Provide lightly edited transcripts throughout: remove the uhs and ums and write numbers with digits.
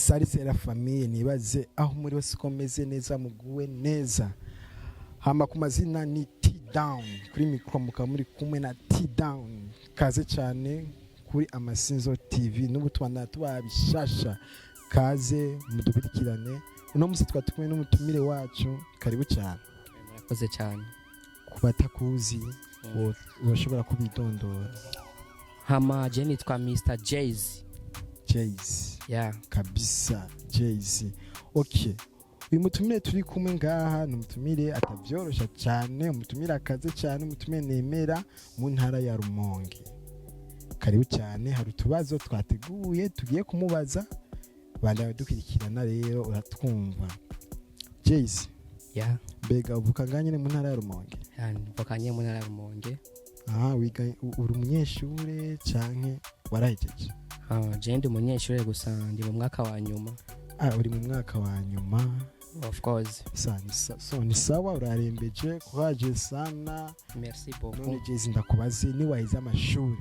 Salise la famille nibaze aho muri wese komeze neza muguwe neza. Hama ku mazina ni T Down kuri mikro muka muri kumwe na T Down. Kaze cyane kuri Amasinzo TV n'ubutwana tubabishasha. Kaze mudukurikirane. Uno musi twatukumwe n'umutumire wacu karibu cyane. Murakoze cyane. Kubatakuzi woshobora kubidondora. Hama je nitwa Mr Jays. Jays. Yeah. Kabisa Jays. Okay. Uyu mutumire turi kumwe ngaha n'umutumire atavyorosha cyane, umutumire akaze cyane, umutumire nemera mu ntara ya Rumonge. Karibu cyane, hari utubazo twateguye tugiye kumubaza banda dukurikirana rero uratwumva. Jays. Yeah. Bega uvuka nganye mu ntara ya Rumonge. Yani mvukanye mu ntara ya Rumonge. Wiga uri umunyeshure canke warahejeje? Je ndi umunyeshure gusa ndi mu mwaka wa nyuma. Uri mu mwaka wa nyuma. Of course. So ni sawa urarembeje kuhaje sana. Merci beaucoup. None Jays ndakubaze ni wahize amashuri.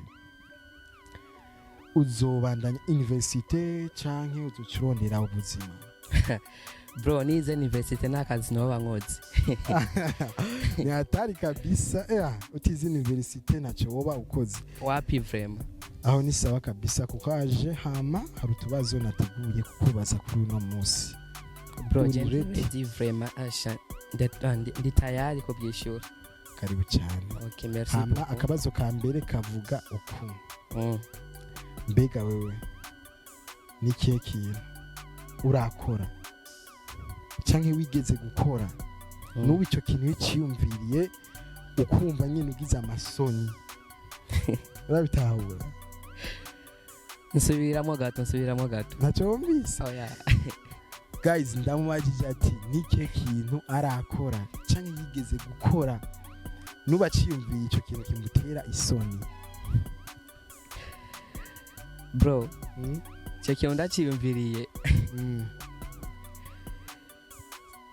Uzobandanya universite canke uzucurondera ubuzima? Bro nize universite nakazi no bankozi. Ni hatari kabisa. Utize universite naco woba ukoze. Wapi vraiment? Aho ni sawa kabisa kukaje hama hari utubazo nateguye kukubaza kuri uno munsi. Bro ndi vraiment asha ndi tayari kubyishura. Karibu cyane. Okay, merci. Hama akabazo ka mbere kavuga uku. Mbega wewe ni keki urakora canke wigeze gukora nubu icyo kintu wiciyumviriye ukumva nyine ugize amasoni urabitahura? Nsubiramo gato ntacyo wumvise. Oh yeah. Guys ndamubajije ati ni kintu arakora canke yigeze gukora nubu aciyumviriye icyo kintu kimutera isoni? Bro cyo kintu ndaciyumviriye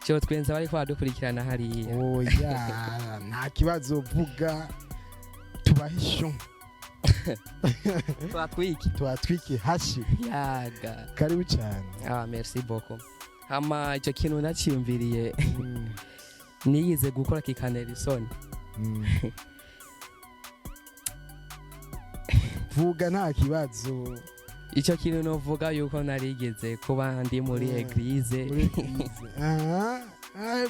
cyo twenza bari kwadukurikirana hariya. Oh yeah. Nta kibazo vuga tubahisho. Twatwiki hashi. Yaga. Karibu cyane. Merci beaucoup. Hama icyo kintu ndaciyumviriye niyize gukora kikanera isoni. Vuga nta kibazo. Icyo kintu no vuga yuko narigeze kuba ndi muri eglise.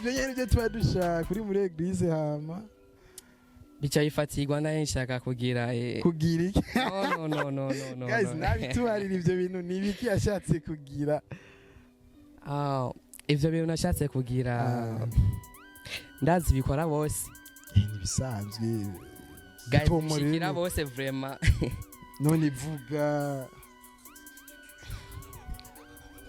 Byenye twadusha kuri muri eglise hama. Bicha ifatigwa naye nshaka kugira kugira iki? No. Guys nabitubarira ivyo bintu nibiki yashatse kugira. Ivyo bintu nashatse kugira ndazi bikora bose. Ni bisanzwe. Guys bishikira bose vraiment. None vuga.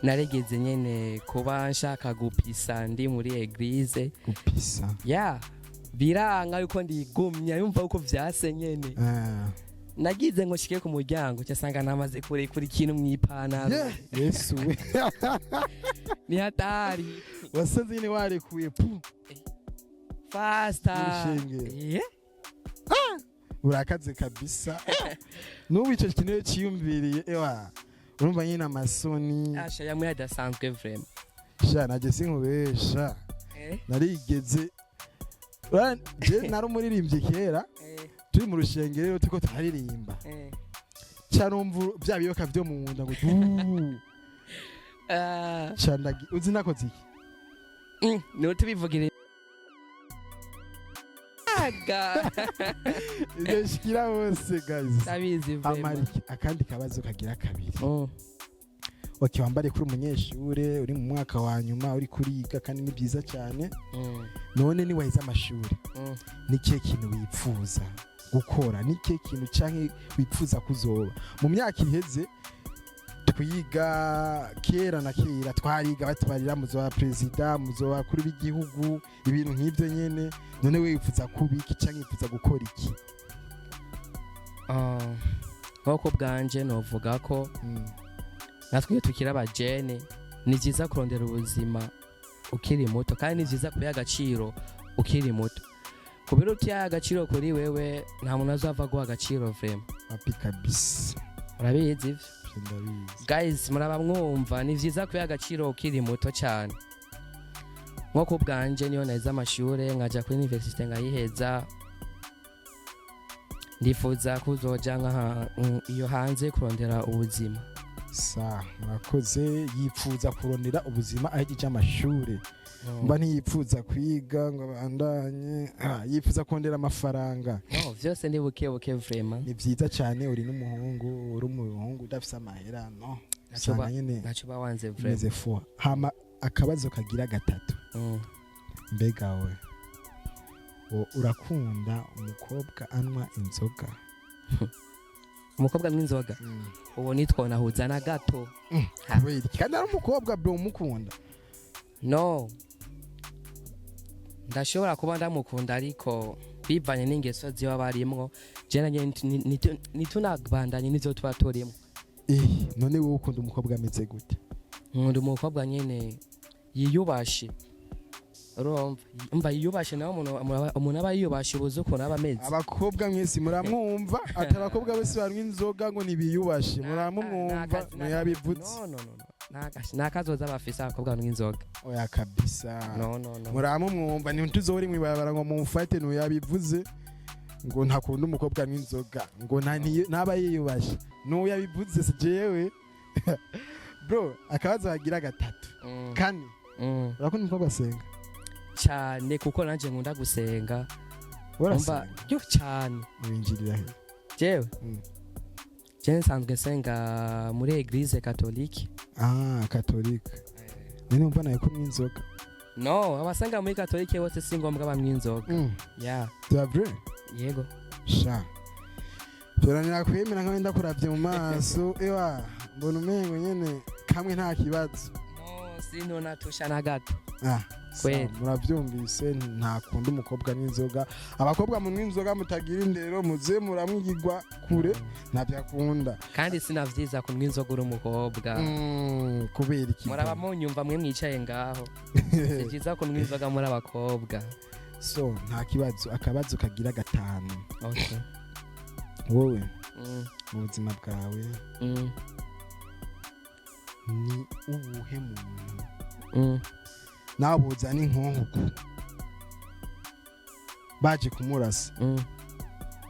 Naregeze nyene kuba nshaka gupisa ndi muri eglise. Gupisa? Yeah. Biranga yuko ndigumya yumva uko vyase nyene. Nagize ngo shike ku muryango cyasanga namaze kuri kintu mwipana. Yesu we. Ni hatari. Wasanze nyine warekuye pu. Faster. Urakaze kabisa. Nubu icyo kintu cyiyumviriye urumva nyine amasoni. Asha yamwe adasanzwe vraiment. Sha naje sinkubesha. Narigeze. Je nari umuririmbyi kera. Turi mu rushengero tuko twaririmba. Cyarumvu bya biyoka byo mu nda ngo Chandagi uzi nakoze iki? No tubivugire. Ndashikira bose guys. Tabizi vraiment. Akandi kabazo kagira kabiri. Okay, wambare kuri umunyeshure uri mu mwaka wa nyuma uri kuriga kandi ni byiza cyane. None ni wahize amashuri. Ni kintu wipfuza gukora? Ni kintu canke wipfuza kuzoba? Mu myaka iheze twiga kera na kera twariga batubarira muzoba president muzoba kuri b'igihugu ibintu nk'ibyo nyene. None we wipfuza kubiki canke wipfuza gukora iki? Nk'uko bwanje novuga ko natwe tukira abajene ni byiza kurondera ubuzima ukiri muto kandi ni byiza kubiha agaciro ukiri muto. Kubera utiya agaciro kuri wewe nta muntu azava guha agaciro vraiment. Wapi kabisa. urabizi ivyo ndabizi guys muraba mwumva ni vyiza kuya agaciro ukiri muto cyane nko ku bwanje niyo naheze amashure nkaja kuri universite ngayiheza ndifuza kuzoja iyo hanze kurondera ubuzima murakoze yipfuza kurondera ubuzima ahejeje amashure mba ntiyipfuza kwiga ngo abandanye yipfuza kurondera amafaranga vyose ni buke buke vraiment ni vyiza cyane uri n'umuhungu uri umuhungu udafise amahera no naco bawanze vraiment hama akabazo kagira gatatu mbega we urakunda umukobwa anywa inzoga umukobwa n'inzoga ubu nitwonahuza na gato kandi ari umukobwa bro umukunda no ndashobora kuba ndamukunda ariko bivanye n'ingeso ziba barimwo je nitunabandanye nizo tuba turimo none wowe ukunda umukobwa ameze gute nkunda umukobwa nyene yiyubashe umva yiyubashe nawe umuntu aba yiyubashe ubuze ukuntu aba ameze abakobwa mwese muramwumva ati abakobwa bose banywa inzoga ngo ntibiyubashe muramwumva ntiyabivutse nakazoza bafise abakobwa banywa inzoga oya kabisa muramwumva ntituzohore mwibabara ngo mumufate ntuyabivuze ngo ntakunda umukobwa anywa inzoga ngo ntaba yiyubashe ntuyabivuze si jewe bro akabazo bagira gatatu kane urakunda umukobwa asenga cyane kuko nanje nkunda gusenga urasenga yo cyane winjirira he jewe je nsanzwe senga muri eglise catholique catholique nene umva nayo kunywa inzoga no abasenga muri catholique bose si ngombwa banywa inzoga c'est vrai yego sha turanira kwemera nka wenda kuravye mu maso ewa mbona umengo nyene kamwe nta kibazo no sinona tusha na gato murabyumvise ntakunda umukobwa n'inzoga abakobwa munywa inzoga mutagira indero muze muramwigirwa kure ntabyakunda kandi sinavyiza kunywa inzoga uri umukobwa kubera iki muraba munyumva mwe mwicaye ngaho si vyiza kunywa inzoga muri abakobwa so nta kibazo akabazo kagira gatanu wowe mu buzima bwawe ni ubuhe muntu nabuza n'inkonko baje kumurasa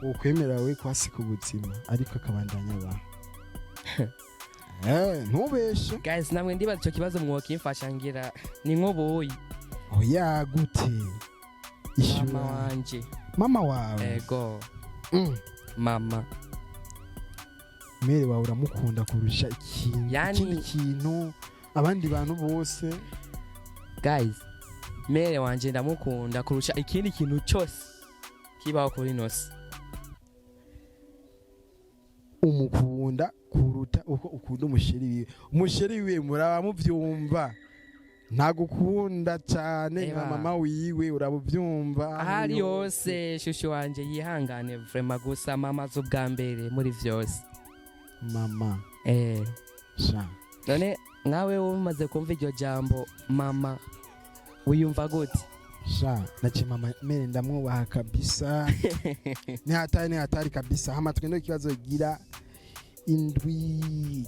ukwemera we kwasika ubuzima ariko akabandanya ba ntubeshe guys namwe ndibaza ico kibazo mwokimfasha ngira ni nkoboyi oya gute mama wanje mama wawe ego mama mere wawe uramukunda kurusha ikintu abandi bantu bose guys mere wanje ndamukunda kurusha ikindi kintu cyose kibaho kuri nosi umukunda kuruta uko ukunda umusheri wiwe muraba muvyumva ntagukunda cyane nka mama wiwe urabuvyumva ahari yose shushu wanje yihangane vraiment gusa mama zo bwa mbere muri vyose mama sha none nawe umaze kumva iryo jambo mama uyumva gute sha nache mama mere ndamwubaha kabisa ni hatari kabisa hama twende kibazo gira indwi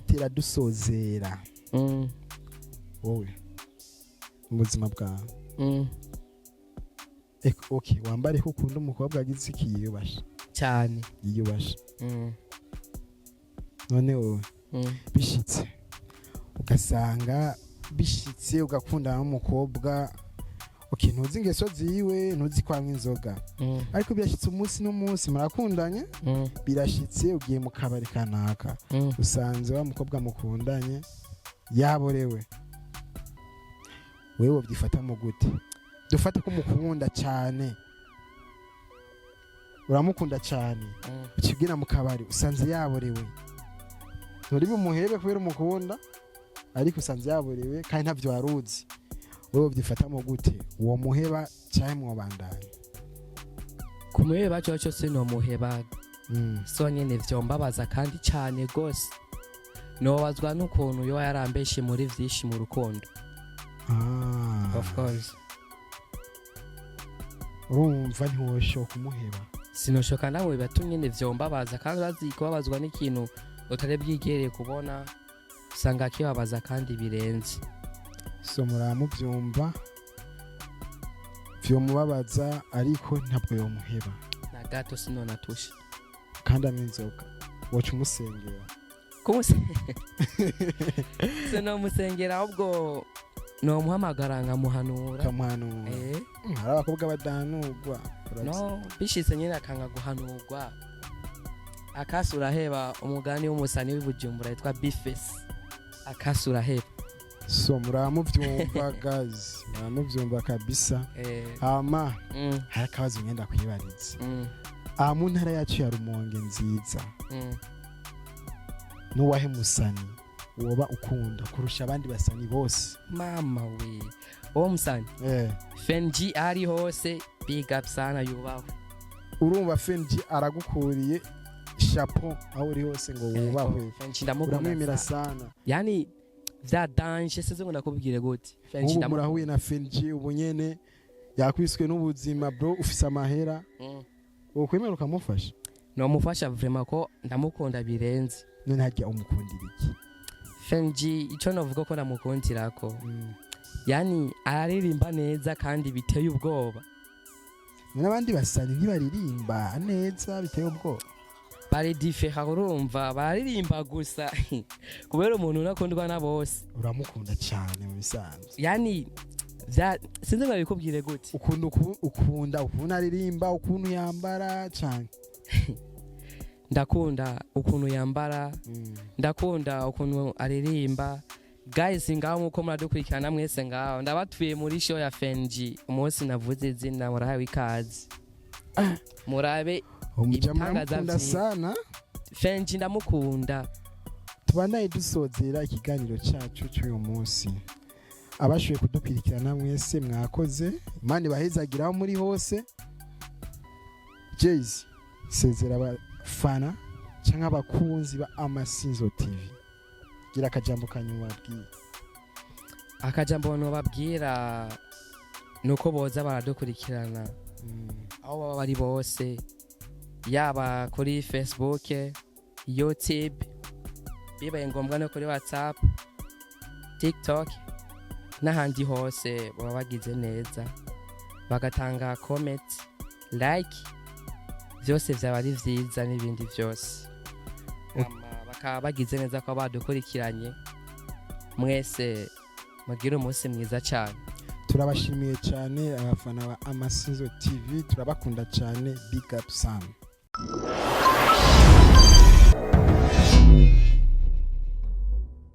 tera dusozera wowe mu buzima bwawe okay wambare ko ukunda umukobwa agize ikiyubasha cyane yiyubasha none wowe bishitse ugasanga bishitse ugakunda n'umukobwa ntuzi ingeso ziwe ntuzi kwanywa inzoga ariko byashitse umunsi n'umunsi murakundanye birashitse ugiye mu kabari kanaka usanze wa mukobwa mukundanye yaborewe wewe ubyifatamo gute dufate ko mukunda cyane uramukunda cyane ukibwira mu kabari usanze yaborewe nturi bumuhebe kubera umukunda ariko usanze yaborewe kandi ntavyo waruzi wewe ubyifatamo gute uwo muheba cyane mwobandanye kumuheba cyo se no muheba so nyene vyombabaza kandi cyane gose nobazwa n'ukuntu yo yarambeshe muri vyishi mu rukundo of course urumva ntiwoshoka kumuheba sinoshoka namwe batumye ne vyombabaza kandi bazi kubabazwa n'ikintu utare bwigereye kubona usanga kibabaza kandi birenze. So muramuvyumva vyomubabaza ariko ntabwo yomuheba Na gato sinona tushe. kandi aminzoga woca umusengera Kumuse. Sino musengera ahubwo no muhamagara nkamuhanura. kamuhanura hari abakobwa badahanurwa No bishitse nyine akanga guhanurwa. Akasura heba umugani w'umusani w'ibujumbura yitwa Bifes. Akasura heba. so muramuvyumva guys muramuvyumva kabisa hama hari akabazo ngenda kwibariza mu ntara yacu ya Rumonge nziza nuwahe musani woba ukunda kurusha abandi basani bose? Mama we uwo musani Fen G ari hose big up sana yubaho. Urumva Fen G aragukuriye chapeau aho uri hose ngo wubahwe. Fen G ndamukunda uramwemera sana yani vya danje seze ngo ndakubwire gute. Fen G murahuye na Fen G ubunyene yakwiswe n'ubuzima bro ufise amahera wokwemera ukamufasha? No mufasha vraiment ko ndamukunda birenze. None hajya umukundira iki? Fen G ico navuga ko ndamukundira ko yani araririmba neza kandi biteye ubwoba. N'abandi basani ntibaririmba neza biteye ubwoba. Bari different urumva baririmba gusa kubera umuntu nakundwa na bose. Uramukunda cyane mu bisanzwe. Yani sinzi ngo bikubwire gute. Ukunda ukuntu aririmba ukuntu yambara cyane. Ndakunda ukuntu yambara, ndakunda ukuntu aririmba. Guys ngaho muko muradukurikirana mwese ngaho ndabatuye muri show ya Fen G umunsi navuze izina murahawe ikaze. Murabe ibitangaza sana. Fen G ndamukunda. Tubanaye dusozera ikiganiro cyacu cy'uyu munsi. Abashoboye kudukurikirana mwese mwakoze. Imana bahezagiraho muri hose. Jays sezera abafana cyangwa abakunzi ba Amasinzo TV. Gira akajambo kanyu wabwiye. Akajambo no babwira nuko boza baradukurikirana. Aho baba bari bose yaba kuri Facebook, YouTube, bibaye ngombwa no kuri WhatsApp, TikTok n'ahandi hose baba bagize neza bagatanga comment, like, byose byaba ari vyiza n'ibindi byose. Bakaba bagize neza ko badukurikiranye mwese mugira umunsi mwiza cyane. Turabashimiye cyane abafana ba Amasinzo TV turabakunda cyane big up sana.